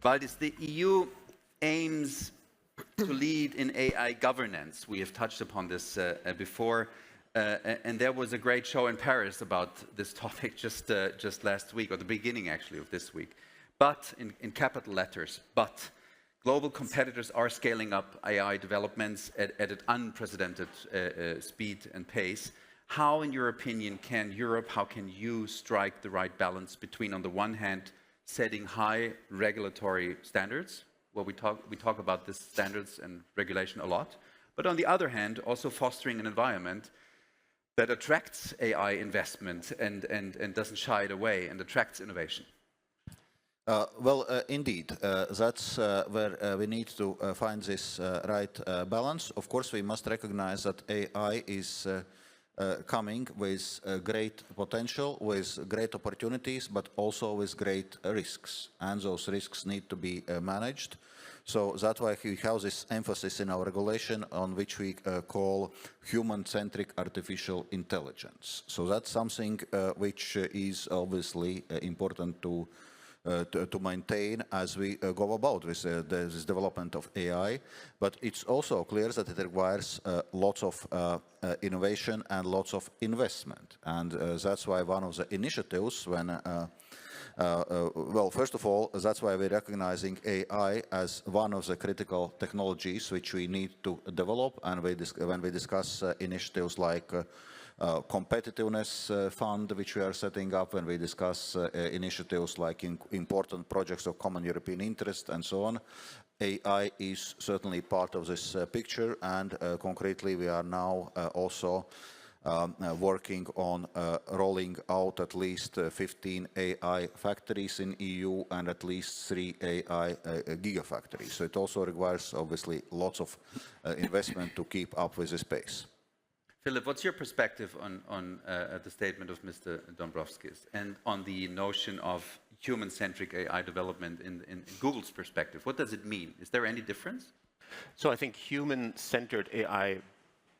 Valdis, the EU aims to lead in AI governance. We have touched upon this before, and there was a great show in Paris about this topic just last week, or the beginning actually of this week. But, in capital letters, but, global competitors are scaling up AI developments at an unprecedented speed and pace. How, in your opinion, can Europe, how can you strike the right balance between, on the one hand, setting high regulatory standards? Well, we talk about this standards and regulation a lot, but on the other hand, also fostering an environment that attracts AI investment and doesn't shy it away and attracts innovation. Indeed, that's where we need to find this right balance. Of course, we must recognize that AI is coming with great potential, with great opportunities, but also with great risks. And those risks need to be managed. So that's why we have this emphasis in our regulation on which we call human-centric artificial intelligence. So that's something which is obviously important to maintain as we go about with this development of AI, but it's also clear that it requires lots of innovation and lots of investment. And that's why one of the initiatives when, well, first of all, that's why we're recognizing AI as one of the critical technologies which we need to develop, and when we discuss initiatives like competitiveness fund, which we are setting up, when we discuss initiatives like important projects of common European interest and so on. AI is certainly part of this picture, and concretely we are now also working on rolling out at least 15 AI factories in EU and at least 3 AI gigafactories. So it also requires obviously lots of investment to keep up with this pace. Philip, what's your perspective on the statement of Mr. Dombrovskis and on the notion of human-centric AI development in Google's perspective? What does it mean? Is there any difference? So I think human-centered AI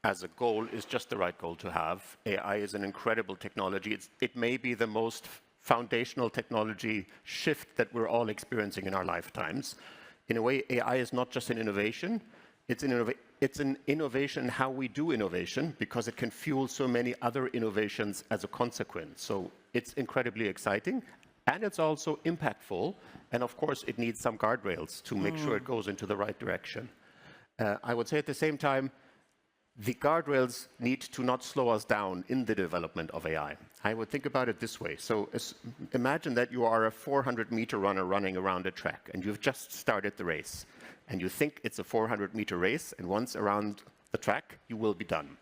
as a goal is just the right goal to have. AI is an incredible technology. It may be the most foundational technology shift that we're all experiencing in our lifetimes. In a way, AI is not just an innovation. It's an innovation in how we do innovation, because it can fuel so many other innovations as a consequence. So it's incredibly exciting, and it's also impactful. And of course, it needs some guardrails to make sure it goes into the right direction. I would say at the same time, the guardrails need to not slow us down in the development of AI. I would think about it this way. So imagine that you are a 400-meter runner running around a track, and you've just started the race. And you think it's a 400-meter race, and once around the track, you will be done.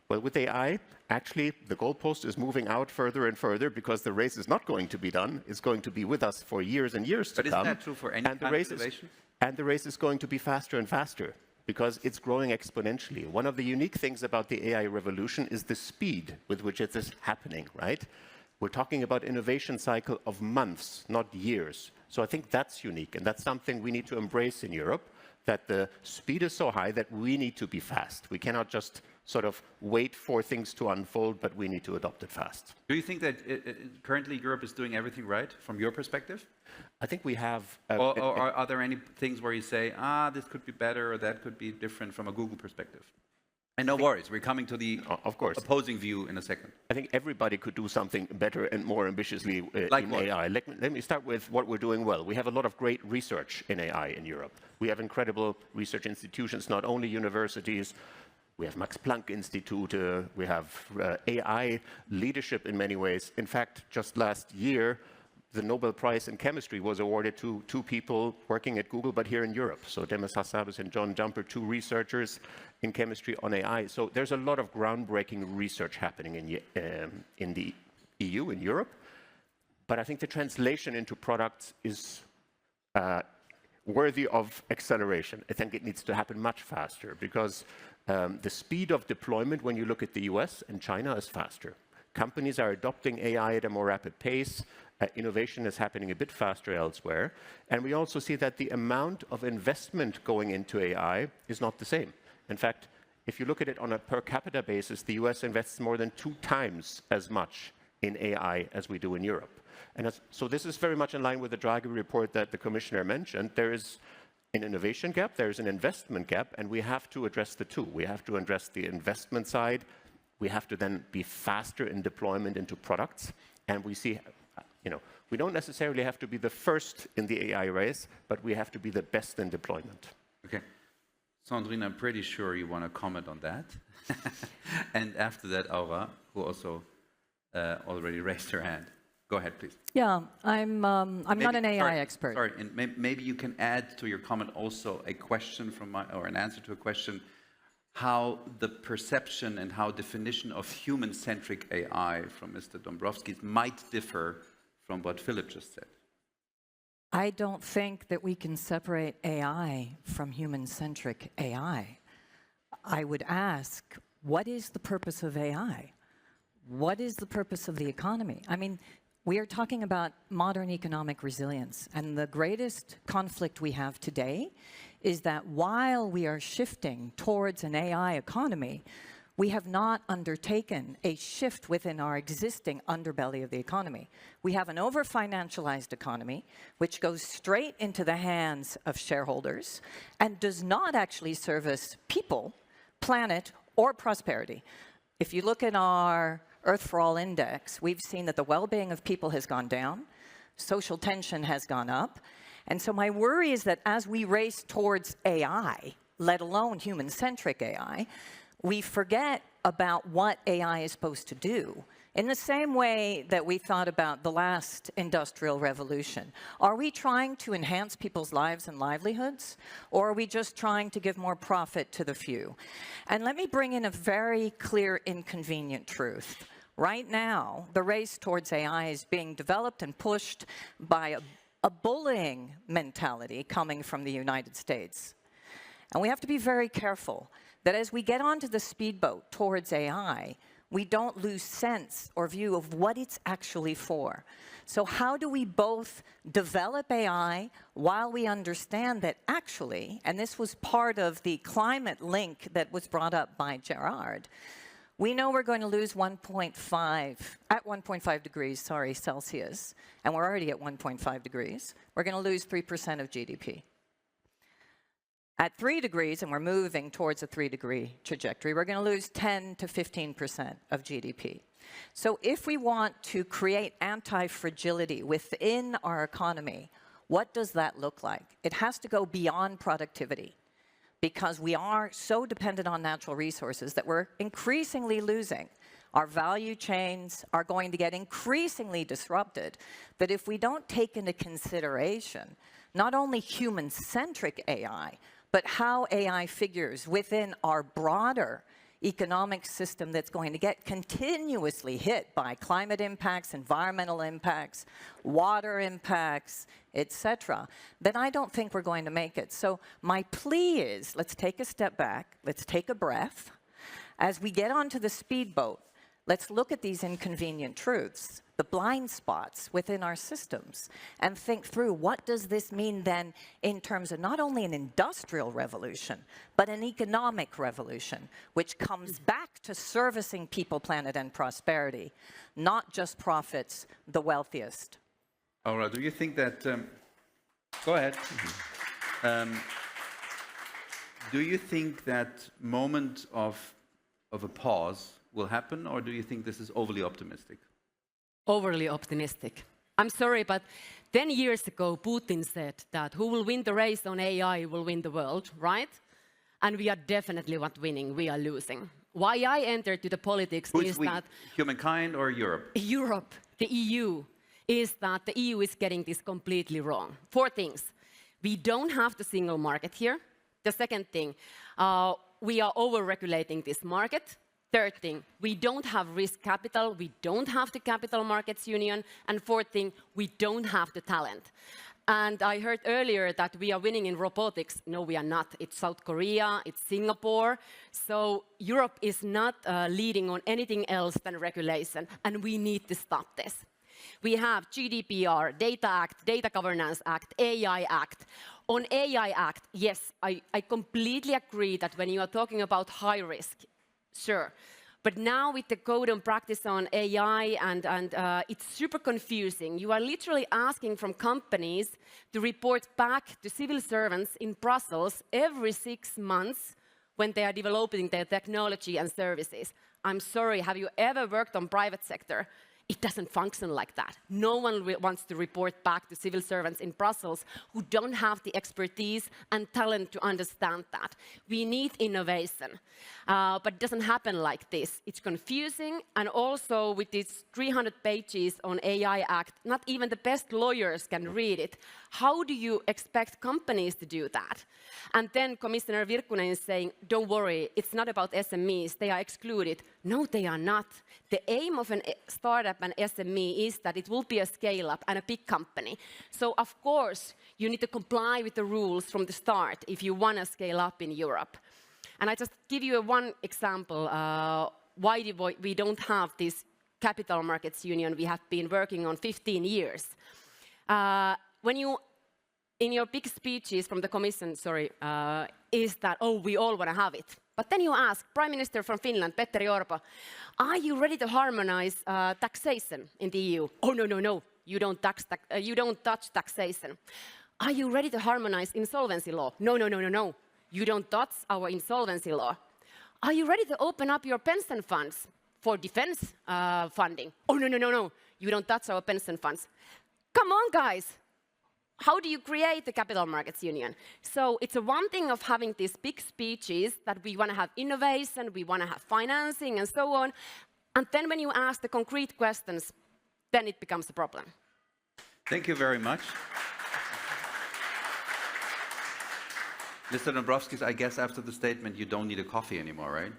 Well, with AI, actually, the goalpost is moving out further and further, because the race is not going to be done. It's going to be with us for years and years to come. But isn't that true for any kind of innovation? And the race is going to be faster and faster, because it's growing exponentially. One of the unique things about the AI revolution is the speed with which it is happening, right? We're talking about innovation cycle of months, not years. So I think that's unique, and that's something we need to embrace in Europe, that the speed is so high that we need to be fast. We cannot just sort of wait for things to unfold, but we need to adopt it fast. Do you think that currently Europe is doing everything right from your perspective? I think we have... Or are there any things where you say, this could be better or that could be different from a Google perspective? And no worries, we're coming to the opposing view in a second. I think everybody could do something better and more ambitiously in AI. Let me start with what we're doing well. We have a lot of great research in AI in Europe. We have incredible research institutions, not only universities. We have Max Planck Institute. We have AI leadership in many ways. In fact, just last year, the Nobel Prize in Chemistry was awarded to 2 people working at Google, but here in Europe. So Demis Hassabis and John Jumper, 2 researchers in chemistry on AI. So there's a lot of groundbreaking research happening in the EU, in Europe. But I think the translation into products is worthy of acceleration. I think it needs to happen much faster, because the speed of deployment when you look at the US and China is faster. Companies are adopting AI at a more rapid pace. Innovation is happening a bit faster elsewhere. And we also see that the amount of investment going into AI is not the same. In fact, if you look at it on a per capita basis, the US invests more than 2 times as much in AI as we do in Europe. And so this is very much in line with the Draghi report that the commissioner mentioned. There is an innovation gap, there is an investment gap, and we have to address the two. We have to address the investment side. We have to then be faster in deployment into products. And we see, we don't necessarily have to be the first in the AI race, but we have to be the best in deployment. Okay. Sandrine, I'm pretty sure you want to comment on that. And after that, Aura, who also already raised her hand. Go ahead, please. Yeah, I'm not an AI expert. Sorry, and maybe you can add to your comment also a question or an answer to a question, how the perception and how definition of human-centric AI from Mr. Dombrovskis might differ from what Philip just said. I don't think that we can separate AI from human-centric AI. I would ask, what is the purpose of AI? What is the purpose of the economy? I mean, we are talking about modern economic resilience, and the greatest conflict we have today is that while we are shifting towards an AI economy, we have not undertaken a shift within our existing underbelly of the economy. We have an over-financialized economy, which goes straight into the hands of shareholders and does not actually service people, planet, or prosperity. If you look at our Earth for All index, we've seen that the well-being of people has gone down, social tension has gone up, and so my worry is that as we race towards AI, let alone human-centric AI, we forget about what AI is supposed to do. In the same way that we thought about the last industrial revolution, are we trying to enhance people's lives and livelihoods, or are we just trying to give more profit to the few? And let me bring in a very clear, inconvenient truth. Right now, the race towards AI is being developed and pushed by a bullying mentality coming from the United States. And we have to be very careful that as we get onto the speedboat towards AI, we don't lose sense or view of what it's actually for. So how do we both develop AI while we understand that actually, and this was part of the climate link that was brought up by Gerard, we know we're going to lose 1.5 degrees, Celsius, and we're already at 1.5 degrees. We're going to lose 3% of GDP. At 3 degrees, and we're moving towards a 3-degree trajectory, we're going to lose 10 to 15% of GDP. So if we want to create anti-fragility within our economy, what does that look like? It has to go beyond productivity, because we are so dependent on natural resources that we're increasingly losing. Our value chains are going to get increasingly disrupted, that if we don't take into consideration not only human-centric AI, but how AI figures within our broader economic system that's going to get continuously hit by climate impacts, environmental impacts, water impacts, etc., then I don't think we're going to make it. So my plea is, let's take a step back, let's take a breath. As we get onto the speedboat, let's look at these inconvenient truths, the blind spots within our systems, and think through what does this mean then in terms of not only an industrial revolution, but an economic revolution, which comes back to servicing people, planet, and prosperity, not just profits, the wealthiest. Aura, do you think that... go ahead. Do you think that moment of a pause will happen, or do you think this is overly optimistic? Overly optimistic. I'm sorry, but 10 years ago, Putin said that who will win the race on AI will win the world, right? And we are definitely not winning, we are losing. Why I entered to the politics is that... Humankind or Europe? Europe, the EU, is that the EU is getting this completely wrong. 4 things. We don't have the single market here. The second thing, we are over-regulating this market. Third thing, we don't have risk capital, we don't have the capital markets union, and fourth thing, we don't have the talent. And I heard earlier that we are winning in robotics. No, we are not. It's South Korea, it's Singapore. So Europe is not leading on anything else than regulation, and we need to stop this. We have GDPR, Data Act, Data Governance Act, AI Act. On AI Act, yes, I completely agree that when you are talking about high risk, sure. But now with the code and practice on AI, and it's super confusing. You are literally asking from companies to report back to civil servants in Brussels every 6 months when they are developing their technology and services. I'm sorry, have you ever worked on private sector? It doesn't function like that. No one wants to report back to civil servants in Brussels who don't have the expertise and talent to understand that. We need innovation, but it doesn't happen like this. It's confusing, and also with these 300 pages on AI Act, not even the best lawyers can read it. How do you expect companies to do that? And then Commissioner Virkkunen is saying, don't worry, it's not about SMEs, they are excluded. No, they are not. The aim of a startup and SME is that it will be a scale-up and a big company. So, of course, you need to comply with the rules from the start if you want to scale up in Europe. And I just give you one example why we don't have this capital markets union we have been working on 15 years. When you, in your big speeches from the Commission, is that, oh, we all want to have it. But then you ask Prime Minister from Finland, Petteri Orpo, are you ready to harmonize taxation in the EU? Oh, no, no, no, you don't touch taxation. Are you ready to harmonize insolvency law? No, no, no, no, no, you don't touch our insolvency law. Are you ready to open up your pension funds for defense funding? Oh, no, no, no, no, you don't touch our pension funds. Come on, guys. How do you create the capital markets union? So it's a one thing of having these big speeches that we want to have innovation, we want to have financing and so on. And then when you ask the concrete questions, then it becomes a problem. Thank you very much. Mr. Dombrovskis, I guess after the statement you don't need a coffee anymore, right?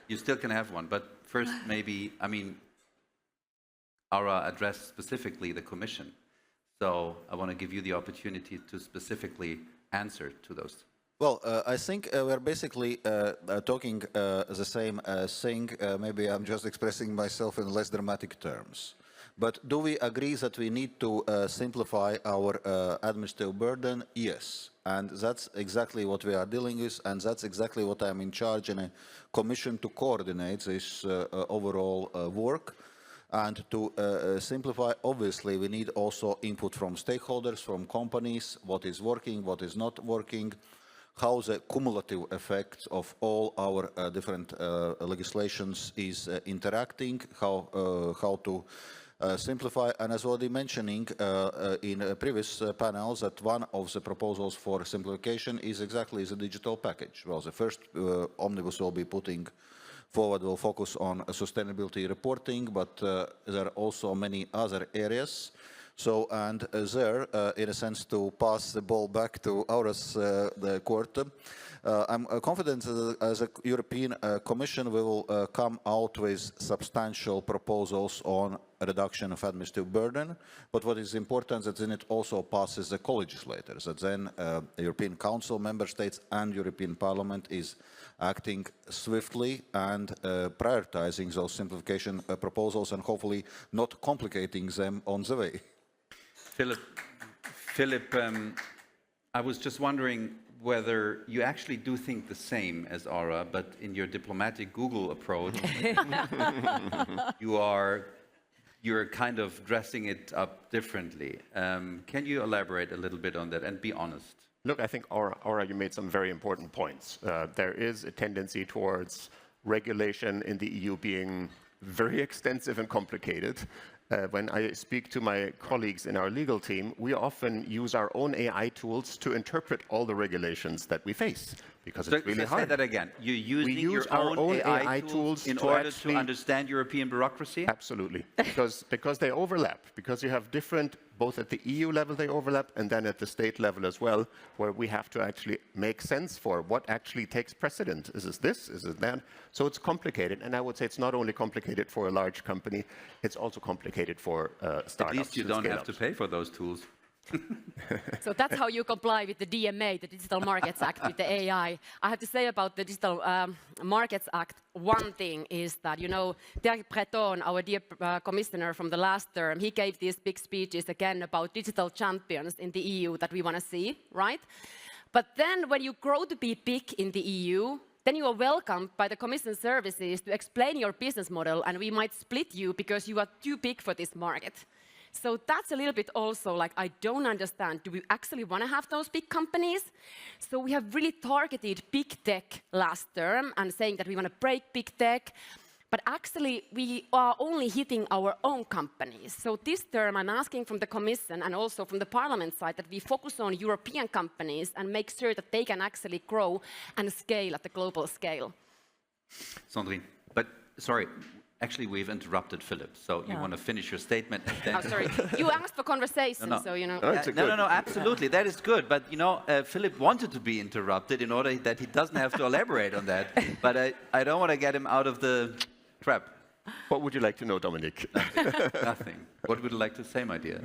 You still can have one, but first maybe, I mean, Aura addressed specifically the Commission. So I want to give you the opportunity to specifically answer to those. Well, I think we're basically talking the same thing. Maybe I'm just expressing myself in less dramatic terms. But do we agree that we need to simplify our administrative burden? Yes. And that's exactly what we are dealing with, and that's exactly what I'm in charge in a commission to coordinate this overall work. And to simplify, obviously, we need also input from stakeholders, from companies, what is working, what is not working, how the cumulative effect of all our different legislations is interacting, how to simplify. And as already mentioning in previous panels, that one of the proposals for simplification is exactly the digital package. Well, the first omnibus will be putting forward will focus on sustainability reporting, but there are also many other areas. So, and there, in a sense, to pass the ball back to the court, I'm confident that as a European Commission, we will come out with substantial proposals on reduction of administrative burden. But what is important is that then it also passes the co-legislators, that then the European Council, Member States and European Parliament is acting swiftly and prioritizing those simplification proposals and hopefully not complicating them on the way. Philip, I was just wondering whether you actually do think the same as Aura, but in your diplomatic Google approach, you're kind of dressing it up differently. Can you elaborate a little bit on that and be honest? Look, I think, Aura, you made some very important points. There is a tendency towards regulation in the EU being very extensive and complicated. When I speak to my colleagues in our legal team, we often use our own AI tools to interpret all the regulations that we face, because it's really hard. Say that again. You're using your own AI tools in order to understand European bureaucracy? Absolutely, because they overlap, because you have different, both at the EU level they overlap, and then at the state level as well, where we have to actually make sense for what actually takes precedent. Is it this? Is it that? So it's complicated, and I would say it's not only complicated for a large company, it's also complicated for startups. At least you don't have to pay for those tools. So that's how you comply with the DMA, the Digital Markets Act, with the AI. I have to say about the Digital Markets Act, one thing is that, you know, Thierry Breton, our dear commissioner from the last term, he gave these big speeches again about digital champions in the EU that we want to see, right? But then when you grow to be big in the EU, then you are welcomed by the Commission services to explain your business model, and we might split you because you are too big for this market. So that's a little bit also like, I don't understand, do we actually want to have those big companies? So we have really targeted big tech last term and saying that we want to break big tech, but actually we are only hitting our own companies. So this term I'm asking from the Commission and also from the Parliament side that we focus on European companies and make sure that they can actually grow and scale at the global scale. Sandrine, but sorry, actually we've interrupted Philip, so you want to finish your statement and then... Oh, sorry. You asked for conversation, so you know. No, absolutely, that is good. But you know, Philip wanted to be interrupted in order that he doesn't have to elaborate on that. But I don't want to get him out of the trap. What would you like to know, Dominik? Nothing. What would you like to say, my dear?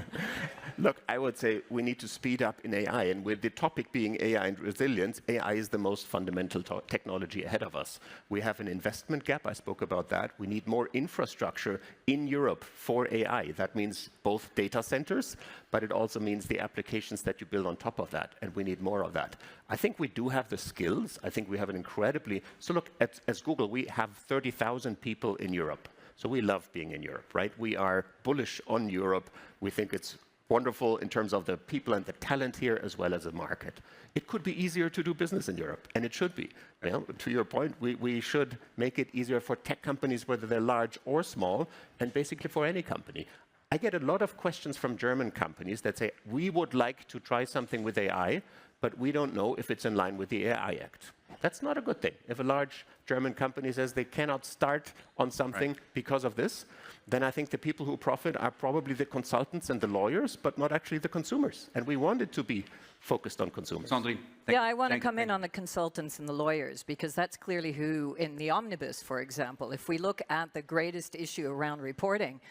Look, I would say we need to speed up in AI, and with the topic being AI and resilience, AI is the most fundamental technology ahead of us. We have an investment gap, I spoke about that. We need more infrastructure in Europe for AI. That means both data centers, but it also means the applications that you build on top of that, and we need more of that. I think we do have the skills. I think we have an incredibly... So look, as Google, we have 30,000 people in Europe. So we love being in Europe, right? We are bullish on Europe. We think it's wonderful in terms of the people and the talent here, as well as the market. It could be easier to do business in Europe, and it should be. Well, to your point, we should make it easier for tech companies, whether they're large or small, and basically for any company. I get a lot of questions from German companies that say, we would like to try something with AI, but we don't know if it's in line with the AI Act. That's not a good thing. If a large German company says they cannot start on something because of this, then I think the people who profit are probably the consultants and the lawyers, but not actually the consumers. And we want it to be focused on consumers. Sandrine, yeah, I want to come in on the consultants and the lawyers, because that's clearly who, in the omnibus, for example, if we look at the greatest issue around reporting,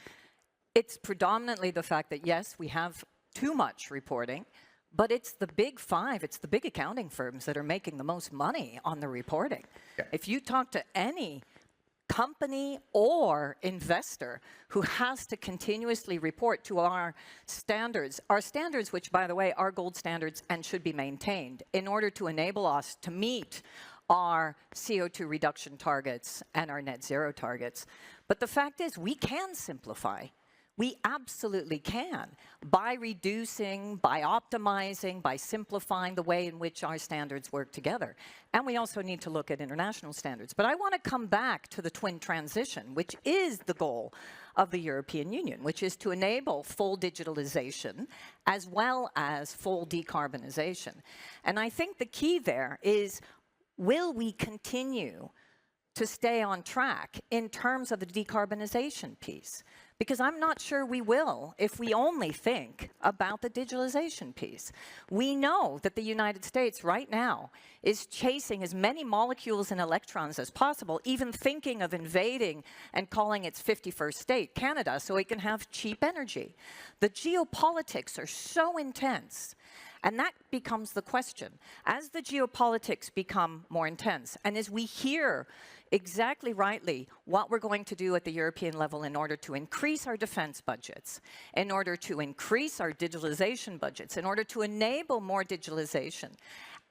it's predominantly the fact that, yes, we have too much reporting, but it's the big five, it's the big accounting firms that are making the most money on the reporting. Yeah. If you talk to any company or investor who has to continuously report to our standards, which, by the way, are gold standards and should be maintained in order to enable us to meet our CO2 reduction targets and our net zero targets. But the fact is, we can simplify. We absolutely can, by reducing, by optimizing, by simplifying the way in which our standards work together. And we also need to look at international standards. But I want to come back to the twin transition, which is the goal of the European Union, which is to enable full digitalization as well as full decarbonization. And I think the key there is, will we continue to stay on track in terms of the decarbonization piece? Because I'm not sure we will if we only think about the digitalization piece. We know that the United States right now is chasing as many molecules and electrons as possible, even thinking of invading and calling its 51st state, Canada, so it can have cheap energy. The geopolitics are so intense. And that becomes the question. As the geopolitics become more intense, and as we hear exactly rightly what we're going to do at the European level in order to increase our defense budgets, in order to increase our digitalization budgets, in order to enable more digitalization,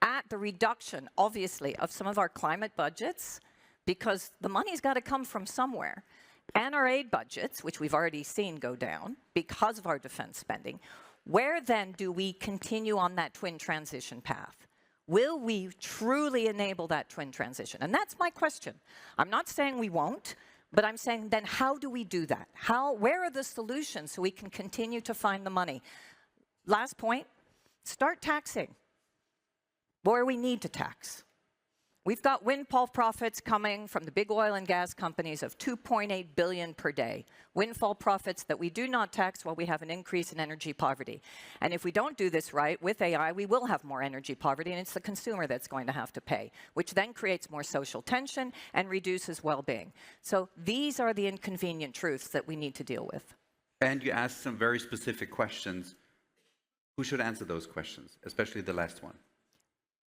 at the reduction, obviously, of some of our climate budgets, because the money's got to come from somewhere, and our aid budgets, which we've already seen go down because of our defense spending. Where then do we continue on that twin transition path? Will we truly enable that twin transition? And that's my question. I'm not saying we won't, but I'm saying then how do we do that? Where are the solutions so we can continue to find the money? Last point, start taxing where we need to tax. We've got windfall profits coming from the big oil and gas companies of 2.8 billion per day. Windfall profits that we do not tax while we have an increase in energy poverty. And if we don't do this right with AI, we will have more energy poverty, and it's the consumer that's going to have to pay, which then creates more social tension and reduces well-being. So these are the inconvenient truths that we need to deal with. And you asked some very specific questions. Who should answer those questions, especially the last one?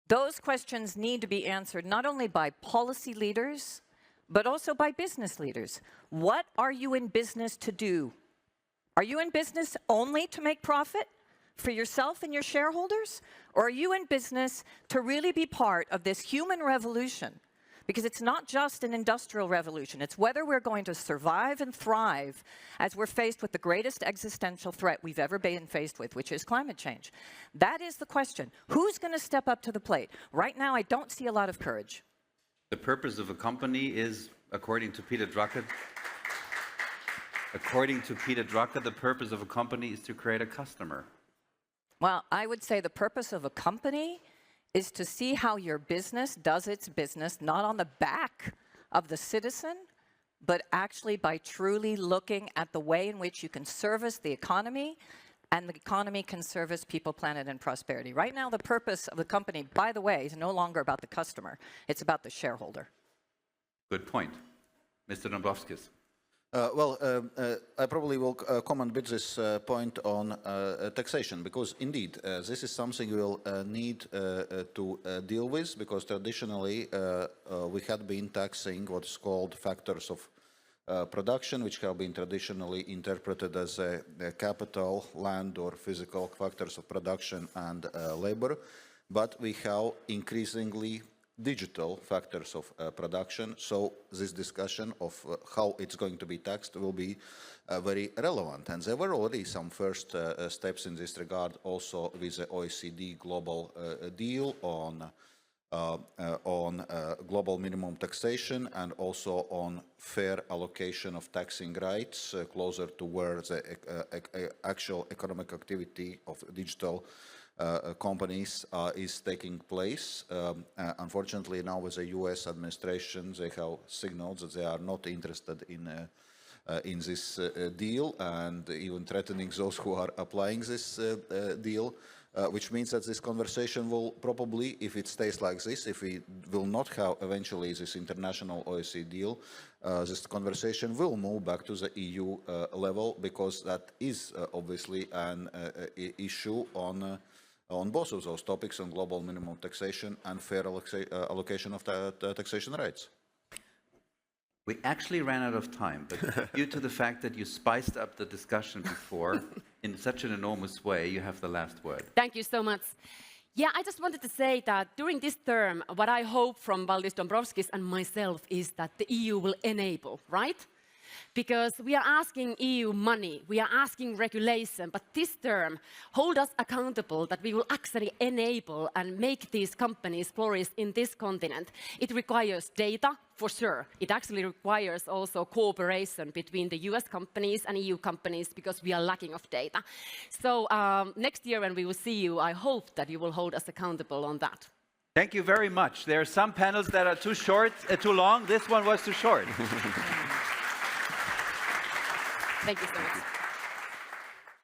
Those questions need to be answered not only by policy leaders, but also by business leaders. What are you in business to do? Are you in business only to make profit for yourself and your shareholders? Or are you in business to really be part of this human revolution Because it's not just an industrial revolution, it's whether we're going to survive and thrive as we're faced with the greatest existential threat we've ever been faced with, which is climate change. That is the question. Who's going to step up to the plate? Right now, I don't see a lot of courage. The purpose of a company is, according to Peter Drucker, the purpose of a company is to create a customer. Well, I would say the purpose of a company is to see how your business does its business, not on the back of the citizen, but actually by truly looking at the way in which you can service the economy, and the economy can service people, planet, and prosperity. Right now, the purpose of the company, by the way, is no longer about the customer. It's about the shareholder. Good point. Mr. Dombrovskis. I probably will comment a bit this point on taxation, because indeed this is something we will need to deal with, because traditionally we had been taxing what's called factors of production, which have been traditionally interpreted as capital, land, or physical factors of production and labor, but we have increasingly digital factors of production, so this discussion of how it's going to be taxed will be very relevant. And there were already some first steps in this regard, also with the OECD global deal on global minimum taxation, and also on fair allocation of taxing rights closer to where the actual economic activity of digital companies is taking place. Unfortunately, now with the US administration, they have signaled that they are not interested in this deal, and even threatening those who are applying this deal, which means that this conversation will probably, if it stays like this, if we will not have eventually this international OECD deal, this conversation will move back to the EU level, because that is obviously an issue on both of those topics, on global minimum taxation and fair allocation of taxation rights. We actually ran out of time, but due to the fact that you spiced up the discussion before in such an enormous way, you have the last word. Thank you so much. Yeah, I just wanted to say that during this term, what I hope from Valdis Dombrovskis and myself is that the EU will enable, right? Because we are asking EU money, we are asking regulation, but this term, hold us accountable that we will actually enable and make these companies flourish in this continent. It requires data, for sure. It actually requires also cooperation between the US companies and EU companies, because we are lacking of data. So next year when we will see you, I hope that you will hold us accountable on that. Thank you very much. There are some panels that are too short, too long. This one was too short. Thank you so much.